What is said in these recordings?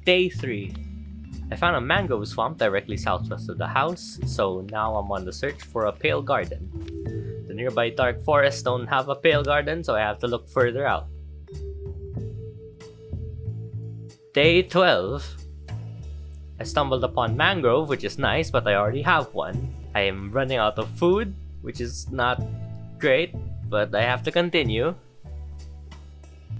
Day 3. I found a mangrove swamp directly southwest of the house, so now I'm on the search for a pale garden. The nearby dark forests don't have a pale garden, so I have to look further out. Day 12. I stumbled upon mangrove, which is nice, but I already have one. I am running out of food, which is not great, but I have to continue.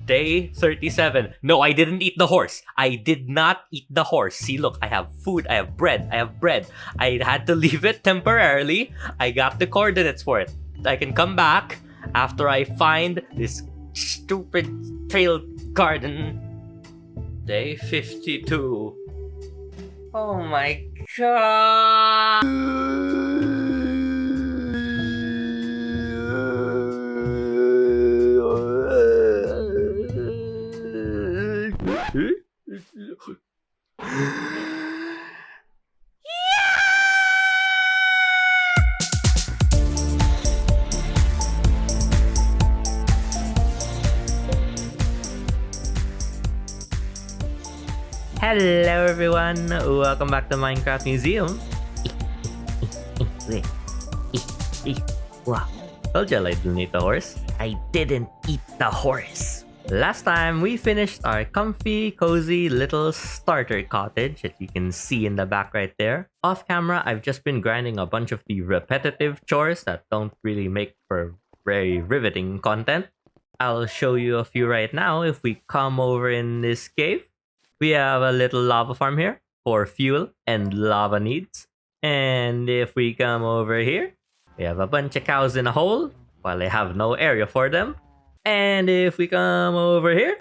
Day 37. No, I didn't eat the horse. I did not eat the horse. See, look, I have food. I have bread. I had to leave it temporarily. I got the coordinates for it. I can come back after I find this stupid failed garden. Day 52. Oh my god. Hello everyone, welcome back to Minecraft Museum. Wow, told you I didn't eat the horse. I didn't eat the horse. Last time we finished our comfy, cozy little starter cottage that you can see in the back right there. Off camera, I've just been grinding a bunch of the repetitive chores that don't really make for very riveting content. I'll show you a few right now. If we come over in this cave, we have a little lava farm here for fuel and lava needs. And if we come over here, we have a bunch of cows in a hole while I have no area for them. And if we come over here,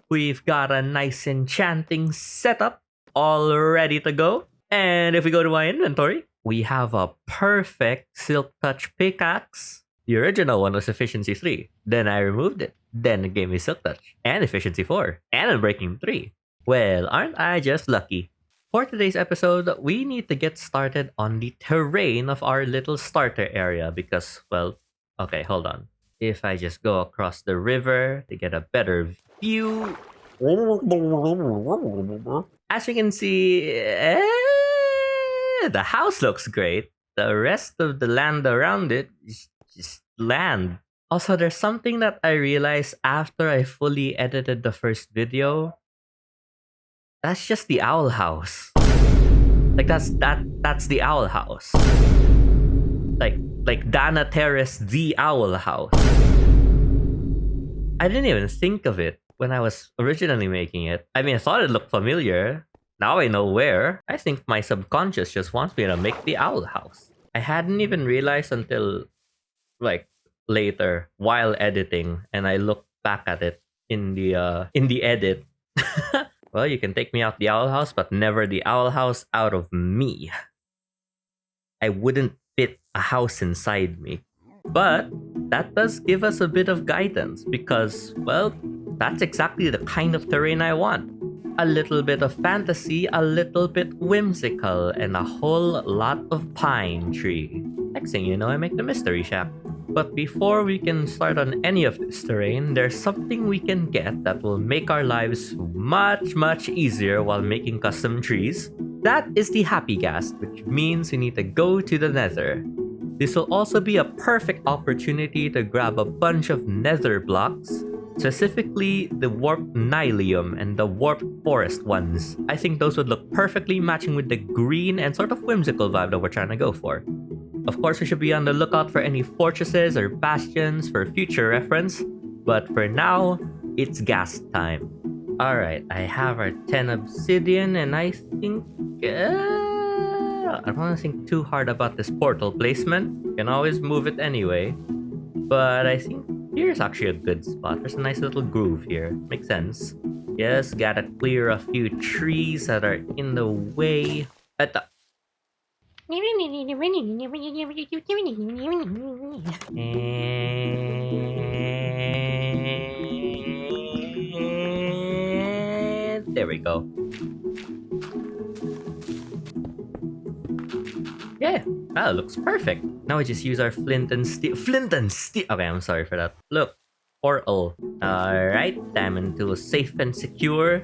we've got a nice enchanting setup all ready to go. And if we go to my inventory, we have a perfect silk touch pickaxe. The original one was efficiency 3. Then I removed it. Then it gave me silk touch and efficiency 4 and unbreaking 3. Well, aren't I just lucky? For today's episode, we need to get started on the terrain of our little starter area because, well, okay, hold on. If I just go across the river to get a better view. As you can see, the house looks great. The rest of the land around it is just land. Also, there's something that I realized after I fully edited the first video. That's just the owl house. Like that's the owl house. Like Dana Terrace, the owl house. I didn't even think of it when I was originally making it. I mean, I thought it looked familiar. Now I know where. I think my subconscious just wants me to make the owl house. I hadn't even realized until like later while editing, and I looked back at it in the edit. Well, you can take me out the owl house, but never the owl house out of me. I wouldn't fit a house inside me. But that does give us a bit of guidance because, well, that's exactly the kind of terrain I want. A little bit of fantasy, a little bit whimsical, and a whole lot of pine tree. Next thing you know, I make the mystery shack. But before we can start on any of this terrain, there's something we can get that will make our lives much easier while making custom trees. That is the Happy Ghast, which means we need to go to the nether. This will also be a perfect opportunity to grab a bunch of nether blocks, specifically the warped nylium and the warped forest ones. I think those would look perfectly matching with the green and sort of whimsical vibe that we're trying to go for. Of course, we should be on the lookout for any fortresses or bastions for future reference, but for now, it's ghast time. Alright, I have our 10 obsidian, and I think... I don't want to think too hard about this portal placement. You can always move it anyway. But I think here's actually a good spot. There's a nice little groove here. Makes sense. Yes, gotta clear a few trees that are in the way. And there we go. Yeah, that looks perfect. Now we just use our flint and steel. Okay, I'm sorry for that. Look, portal. Alright, diamond tool safe and secure.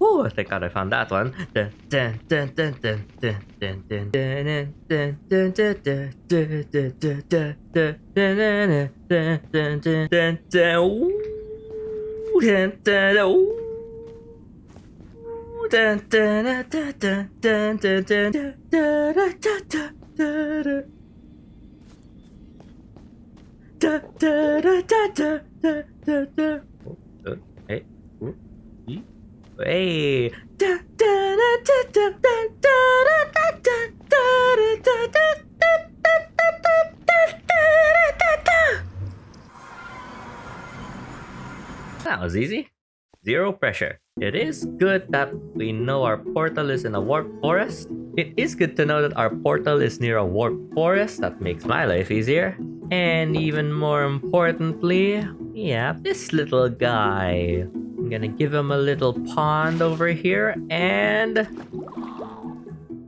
Whew, thank God I found that one. Hey. Hey. That was easy. Zero pressure. It is good that we know our portal is in a warp forest. It is good to know that our portal is near a warp forest. That makes my life easier. And even more importantly, we have this little guy. I'm gonna give him a little pond over here and...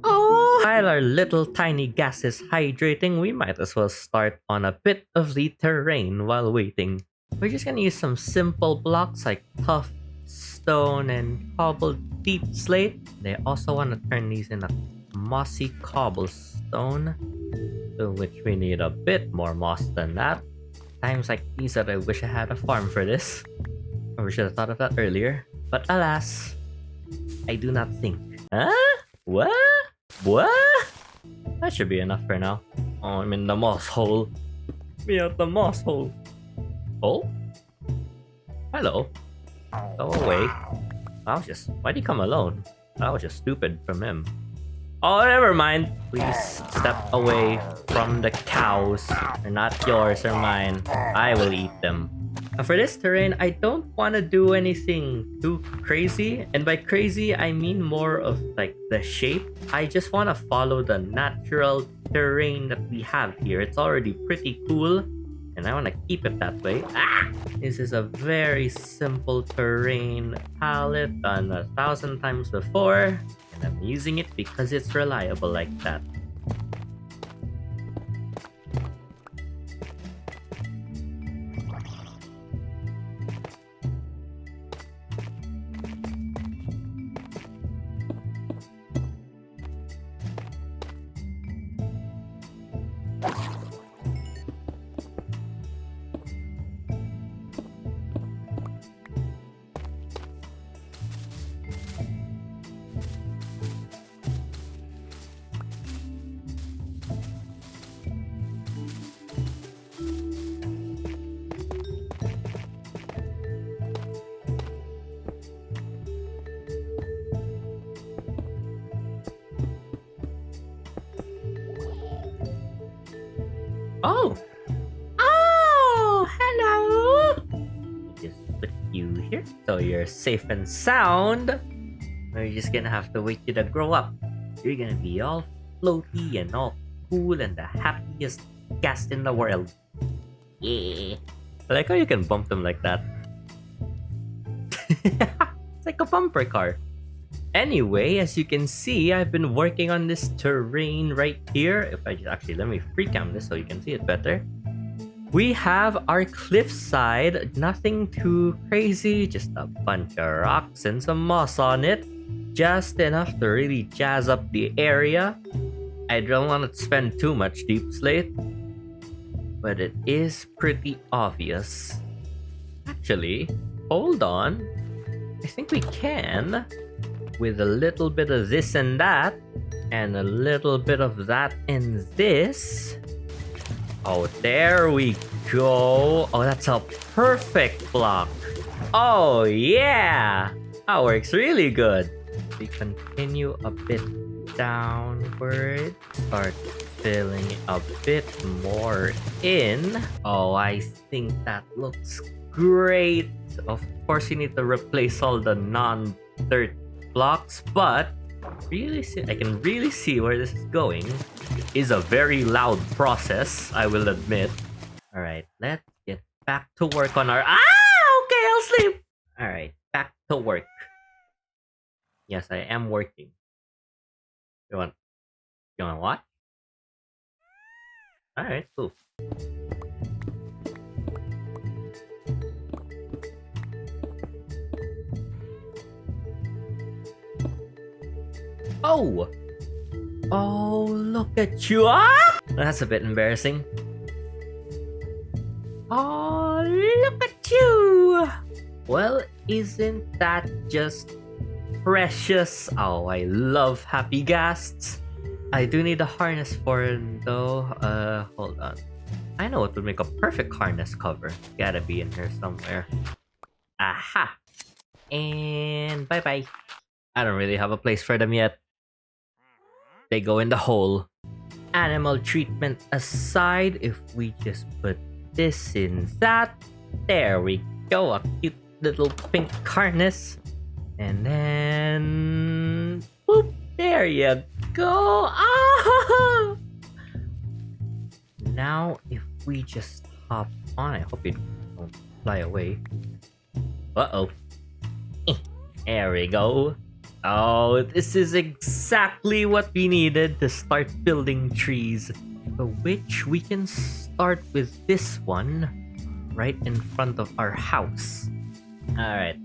Oh! While our little tiny gas is hydrating, we might as well start on a bit of the terrain while waiting. We're just gonna use some simple blocks like tough stone and cobbled deep slate. They also want to turn these in a mossy cobblestone, to which we need a bit more moss than that. Times like these that I wish I had a farm for this. Or we should have thought of that earlier. But alas, I do not think. Huh? What? What? That should be enough for now. Oh, I'm in the moss hole. Me out the moss hole. Oh? Hello. Go away. Why'd he come alone? That was just stupid from him. Oh, never mind. Please step away from the cows. They're not yours or mine. I will eat them. Now for this terrain, I don't want to do anything too crazy. And by crazy, I mean more of like the shape. I just want to follow the natural terrain that we have here. It's already pretty cool. And I want to keep it that way. Ah! This is a very simple terrain palette done 1,000 times before. And I'm using it because it's reliable like that. Oh! Oh! Hello! Just put you here so you're safe and sound. We're just gonna have to wait you to grow up. You're gonna be all floaty and all cool and the happiest ghast in the world. Yeah. I like how you can bump them like that. It's like a bumper car. Anyway, as you can see, I've been working on this terrain right here. If I just actually let me free cam this so you can see it better. We have our cliffside, nothing too crazy, just a bunch of rocks and some moss on it. Just enough to really jazz up the area. I don't want to spend too much deep slate, but it is pretty obvious. Actually, hold on. I think we can. With a little bit of this and that, and a little bit of that and this. Oh, there we go. Oh, that's a perfect block. Oh, yeah. That works really good. We continue a bit downward. Start filling a bit more in. Oh, I think that looks great. Of course, you need to replace all the non-dirt blocks, but I can really see where this is going. It is a very loud process, I will admit. Alright, let's get back to work on our... Okay, I'll sleep! Alright, back to work. Yes, I am working. You want what? Alright, cool. Oh! Oh, look at you! Ah! That's a bit embarrassing. Oh, look at you! Well, isn't that just precious? Oh, I love Happy Ghasts. I do need a harness for it though. Hold on. I know what would make a perfect harness cover. Gotta be in here somewhere. Aha! And bye-bye. I don't really have a place for them yet. They go in the hole. Animal treatment aside, if we just put this in that, there we go, a cute little pink harness. And then, boop, there you go. Ah! Now, if we just hop on, I hope you don't fly away. Uh-oh. There we go. Oh, this is exactly what we needed to start building trees. For which we can start with this one right in front of our house. Alright,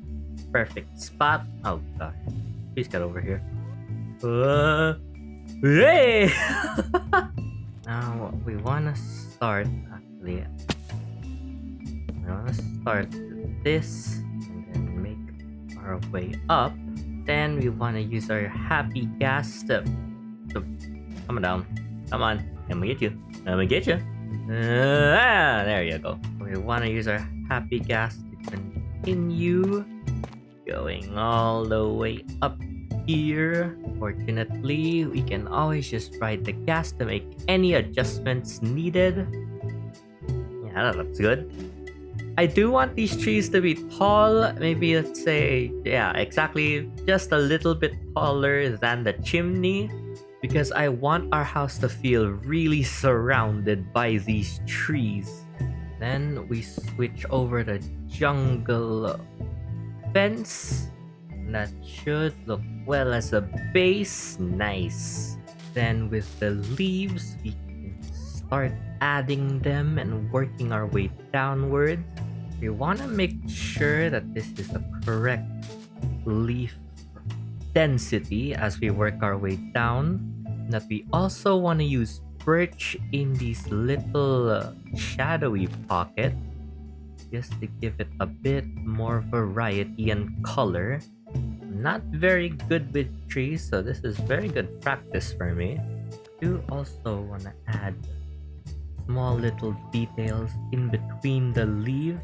perfect spot. Oh gosh, please get over here. Hey! Now we wanna start, actually, we wanna start with this and then make our way up. Then we want to use our Happy Ghast to come down. Come on. Let me get you. Let me get you. There you go. We want to use our Happy Ghast to continue going all the way up here. Fortunately, we can always just ride the gas to make any adjustments needed. Yeah, that looks good. I do want these trees to be tall, maybe let's say, yeah, exactly, just a little bit taller than the chimney, because I want our house to feel really surrounded by these trees. Then we switch over the jungle fence. That should look well as a base. Nice. Then with the leaves, we can start adding them and working our way downward. We want to make sure that this is the correct leaf density as we work our way down. That we also want to use birch in these little shadowy pockets just to give it a bit more variety and color. I'm not very good with trees, so this is very good practice for me. I do also want to add small little details in between the leaves,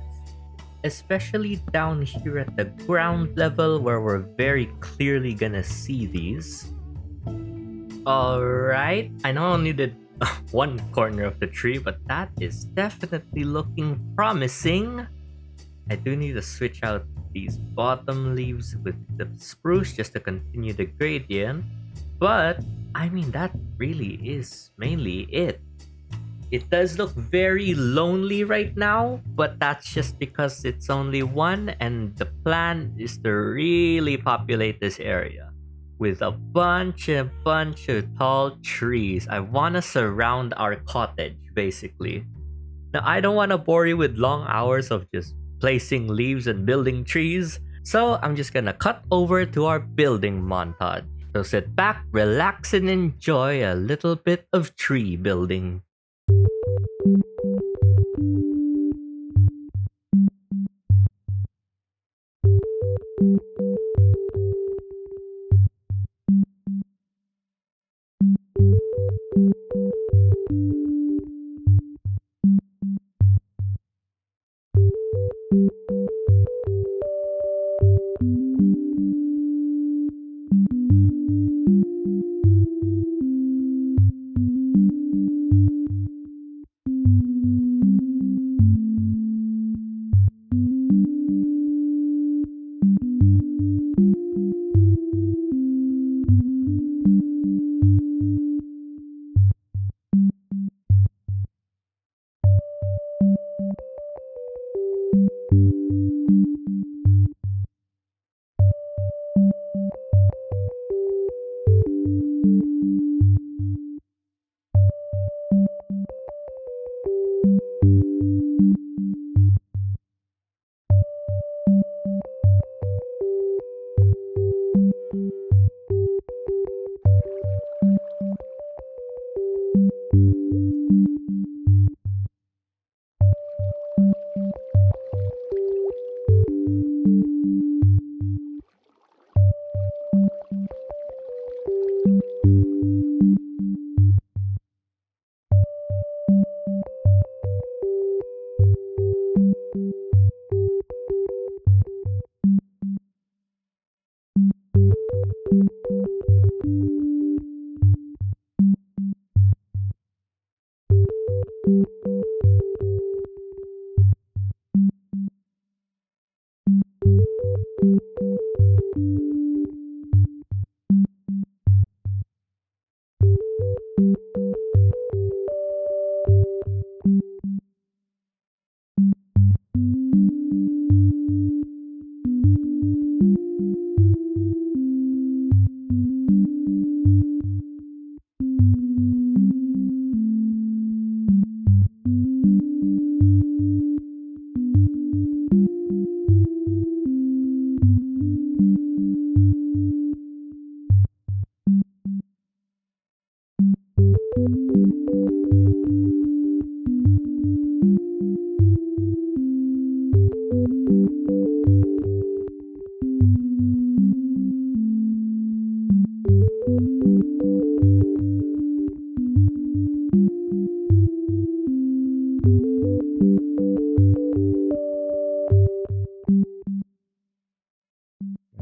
especially down here at the ground level where we're very clearly gonna see these. Alright, I know I only did one corner of the tree, but that is definitely looking promising. I do need to switch out these bottom leaves with the spruce just to continue the gradient, but I mean that really is mainly it. It does look very lonely right now, but that's just because it's only one, and the plan is to really populate this area with a bunch of tall trees. I want to surround our cottage, basically. Now, I don't want to bore you with long hours of just placing leaves and building trees, so I'm just gonna cut over to our building montage. So sit back, relax, and enjoy a little bit of tree building.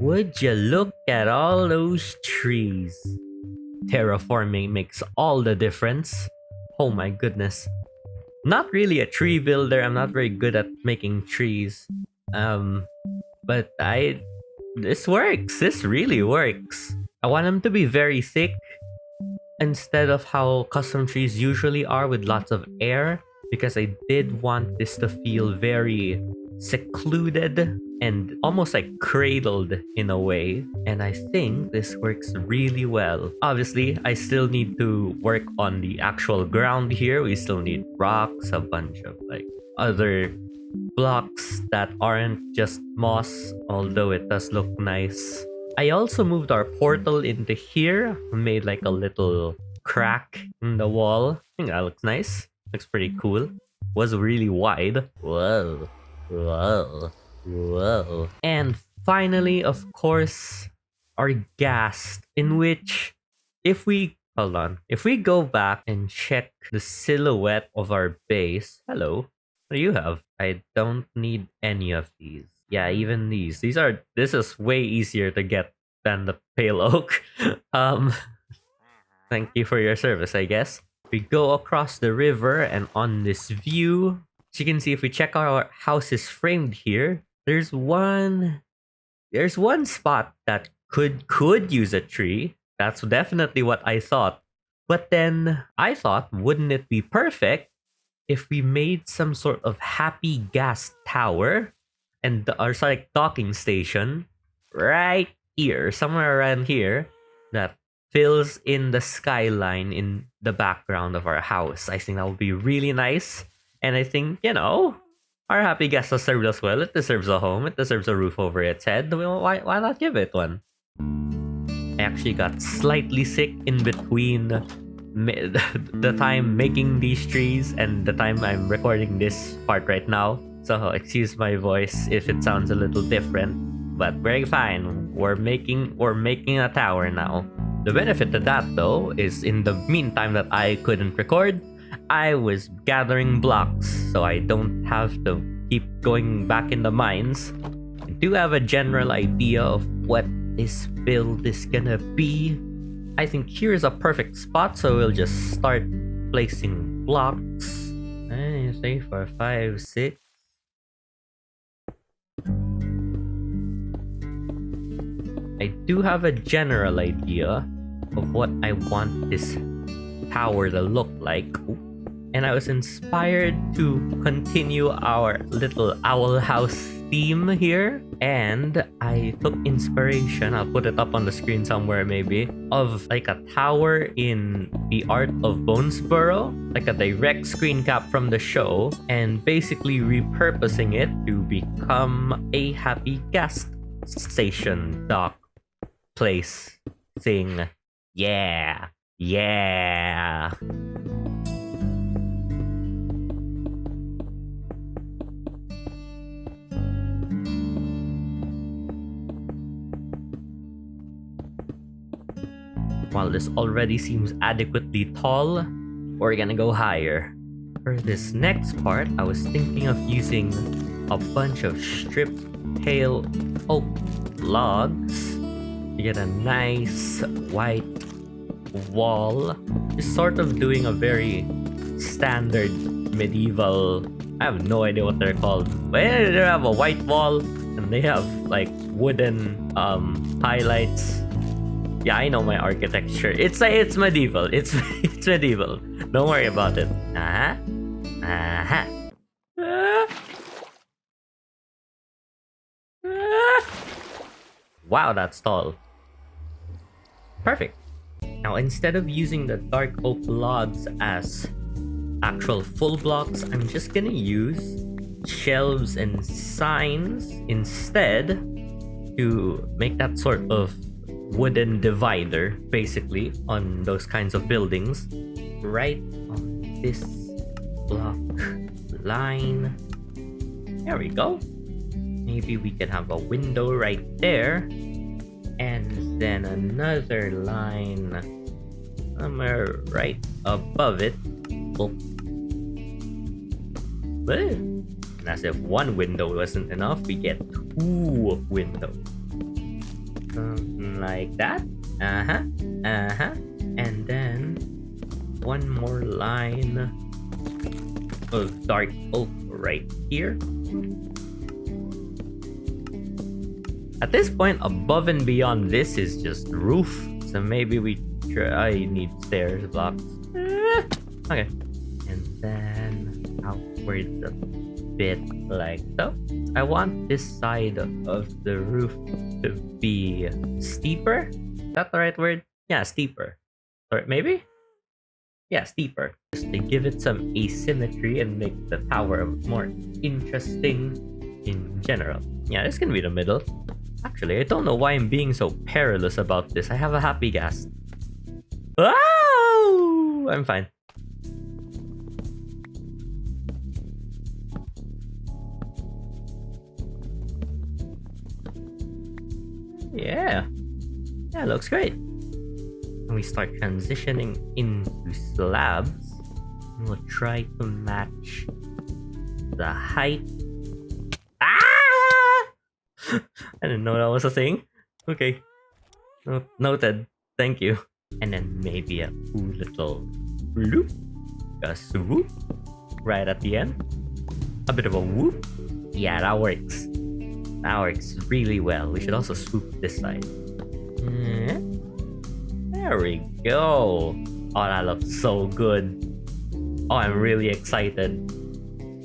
Would you look at all those trees? Terraforming makes all the difference. Oh my goodness. Not really a tree builder. I'm not very good at making trees. But this works. This really works. I want them to be very thick instead of how custom trees usually are with lots of air, because I did want this to feel very secluded and almost like cradled in a way, and I think this works really well. Obviously, I still need to work on the actual ground here. We still need rocks, a bunch of like other blocks that aren't just moss, although it does look nice. I also moved our portal into here, made like a little crack in the wall. I think that looks nice. Looks pretty cool. Was really wide. Whoa. Whoa. Whoa. And finally, of course, our ghast, in which if we go back and check the silhouette of our base. Hello. What do you have? I don't need any of these. Yeah, even these. This is way easier to get than the pale oak. Thank you for your service, I guess. We go across the river and on this view, as you can see, if we check our houses framed here, there's one spot that could use a tree. That's definitely what I thought. But then I thought, wouldn't it be perfect if we made some sort of Happy Ghast tower and our like docking station right here, somewhere around here, that fills in the skyline in the background of our house. I think that would be really nice. And I think, our Happy Ghast has served us well. It deserves a home. It deserves a roof over its head. Why not give it one? I actually got slightly sick in between the time making these trees and the time I'm recording this part right now. So excuse my voice if it sounds a little different, but very fine. We're making a tower now. The benefit to that though is in the meantime that I couldn't record, I was gathering blocks, so I don't have to keep going back in the mines. I do have a general idea of what this build is gonna be. I think here is a perfect spot, so we'll just start placing blocks. 3, 4, 5, 6. I do have a general idea of what I want this tower to look like. And I was inspired to continue our little owl house theme here. And I took inspiration, I'll put it up on the screen somewhere maybe, of like a tower in The Art of Bonesborough, like a direct screen cap from the show, and basically repurposing it to become a Happy Ghast station dock place thing. Yeah. While this already seems adequately tall, we're gonna go higher. For this next part, I was thinking of using a bunch of stripped pale oak logs to get a nice white wall. Just sort of doing a very standard medieval, I have no idea what they're called, but they have a white wall and they have like wooden highlights. Yeah, I know my architecture. It's medieval. It's medieval. Don't worry about it. Wow, that's tall. Perfect. Now, instead of using the dark oak logs as actual full blocks, I'm just gonna use shelves and signs instead to make that sort of wooden divider, basically, on those kinds of buildings. Right on this block line. There we go. Maybe we can have a window right there. And then another line somewhere right above it. And as if one window wasn't enough, we get 2 windows. Something like that. And then one more line of dark oak right here. At this point, above and beyond this is just roof. So maybe we try need stairs blocks. Okay. And then outwards a bit like so. I want this side of the roof to be steeper. Is that the right word? Yeah, steeper. Or maybe? Yeah, steeper. Just to give it some asymmetry and make the tower more interesting in general. Yeah, this can be the middle. Actually, I don't know why I'm being so perilous about this. I have a Happy Ghast. Oh! I'm fine. Yeah. Yeah, looks great. And we start transitioning into slabs. And we'll try to match the height. I didn't know that was a thing. Okay. Noted. Thank you. And then maybe a cool little bloop. A swoop. Right at the end. A bit of a whoop. Yeah, that works. That works really well. We should also swoop this side. There we go. Oh, that looks so good. Oh, I'm really excited.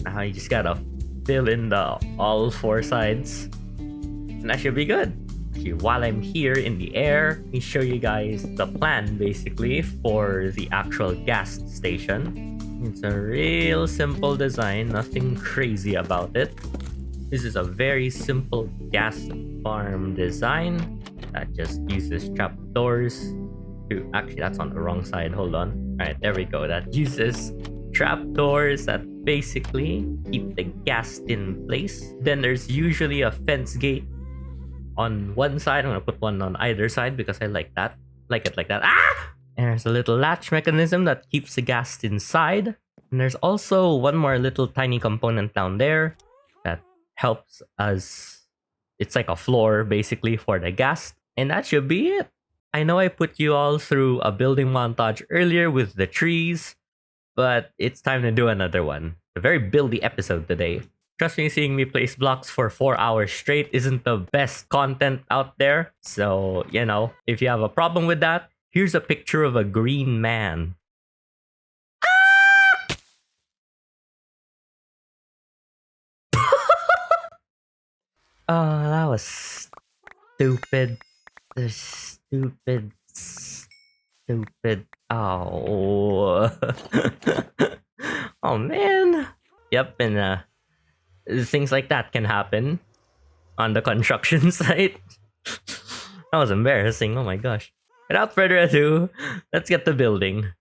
Now you just gotta fill in the all 4 sides. And that should be good. Actually, while I'm here in the air, let me show you guys the plan basically for the actual gas station. It's a real simple design, nothing crazy about it. This is a very simple gas farm design that just uses trapdoors to... Actually, that's on the wrong side. Hold on. Alright, there we go. That uses trapdoors that basically keep the gas in place. Then there's usually a fence gate on one side. I'm gonna put one on either side because I like that. Like it like that. Ah! And there's a little latch mechanism that keeps the gas inside. And there's also one more little tiny component down there that helps us. It's like a floor basically for the gas. And that should be it. I know I put you all through a building montage earlier with the trees, but it's time to do another one. A very buildy episode today. Trust me, seeing me place blocks for 4 hours straight isn't the best content out there. So, you know, if you have a problem with that, here's a picture of a green man. Oh, that was stupid. Stupid. Oh. Oh, man. Yep, and things like that can happen on the construction site. That was embarrassing. Oh my gosh. Without further ado, let's get to building.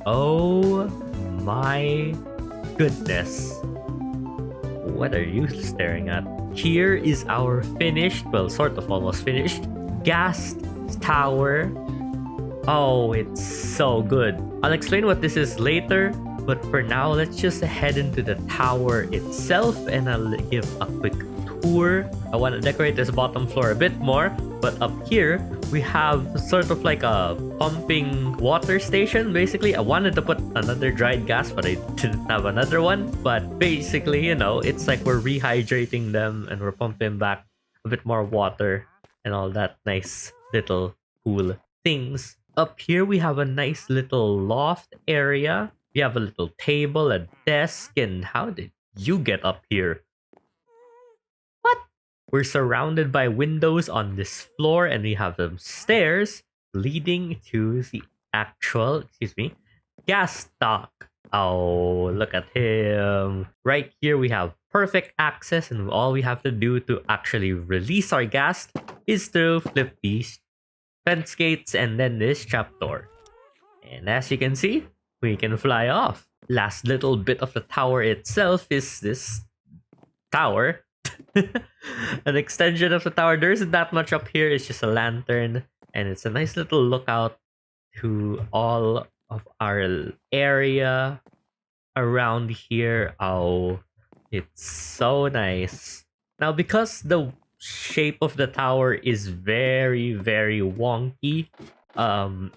Oh my goodness. What are you staring at? Here is our finished, well, sort of almost finished, gas tower. Oh, it's so good. I'll explain what this is later, but for now, let's just head into the tower itself and I'll give a quick tour. I want to decorate this bottom floor a bit more, but up here, we have sort of like a pumping water station. Basically, I wanted to put another dried gas, but I didn't have another one. But basically, you know, it's like we're rehydrating them and we're pumping back a bit more water and all that nice little cool things. Up here, we have a nice little loft area. We have a little table, a desk, and how did you get up here? What? We're surrounded by windows on this floor, and we have some stairs leading to the actual, gas dock. Oh, look at him. Right here, we have perfect access, and all we have to do to actually release our gas is to flip these fence gates and then this trapdoor. And as you can see, we can fly off. Last little bit of the tower itself is this tower. An extension of the tower. There isn't that much up here. It's just a lantern. And it's a nice little lookout to all of our area around here. Oh, it's so nice. Now, because the shape of the tower is very, very wonky,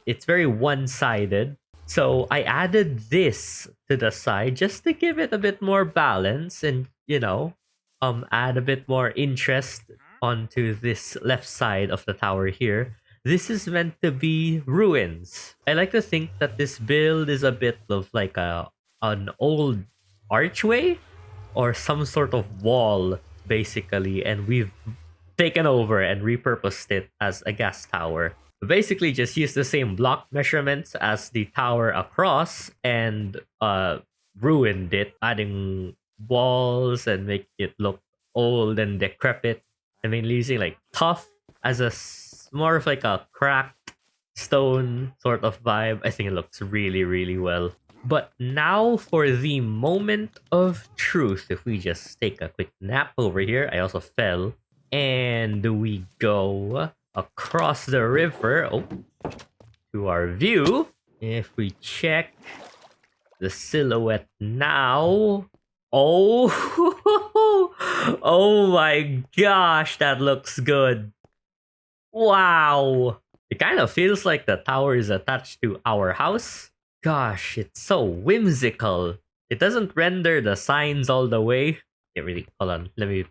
it's very one-sided. So I added this to the side just to give it a bit more balance and, you know, add a bit more interest onto this left side of the tower here. This is meant to be ruins. I like to think that this build is a bit of like an old archway or some sort of wall, basically, and we've taken over and repurposed it as a gas tower. Basically, just use the same block measurements as the tower across and ruined it, adding walls and make it look old and decrepit. I mean, using like tough as a more of like a cracked stone sort of vibe. I think it looks really, really well. But now for the moment of truth. If we just take a quick nap over here. I also fell. And we go across the river to our view. If we check the silhouette now. Oh, oh my gosh, that looks good. Wow. It kind of feels like the tower is attached to our house. Gosh, it's so whimsical. It doesn't render the signs all the way. Can't really, hold on, let me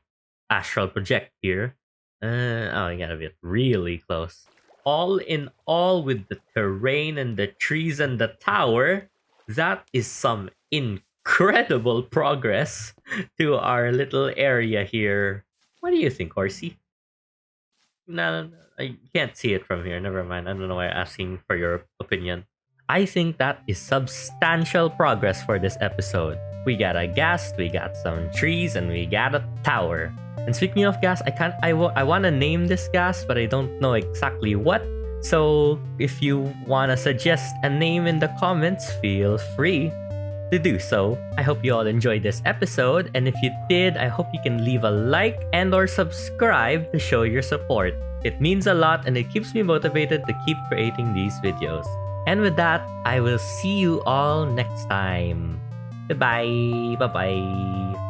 astral project here. Oh, I gotta get really close. All in all, with the terrain and the trees and the tower, that is some incredible progress to our little area here. What do you think, Horsey? No, I can't see it from here. Never mind. I don't know why I'm asking for your opinion. I think that is substantial progress for this episode. We got a ghast, we got some trees, and we got a tower. And speaking of ghast, I want to name this ghast, but I don't know exactly what. So if you want to suggest a name in the comments, feel free to do so. I hope you all enjoyed this episode, and if you did, I hope you can leave a like and or subscribe to show your support. It means a lot and it keeps me motivated to keep creating these videos. And with that, I will see you all next time. Goodbye. Bye-bye.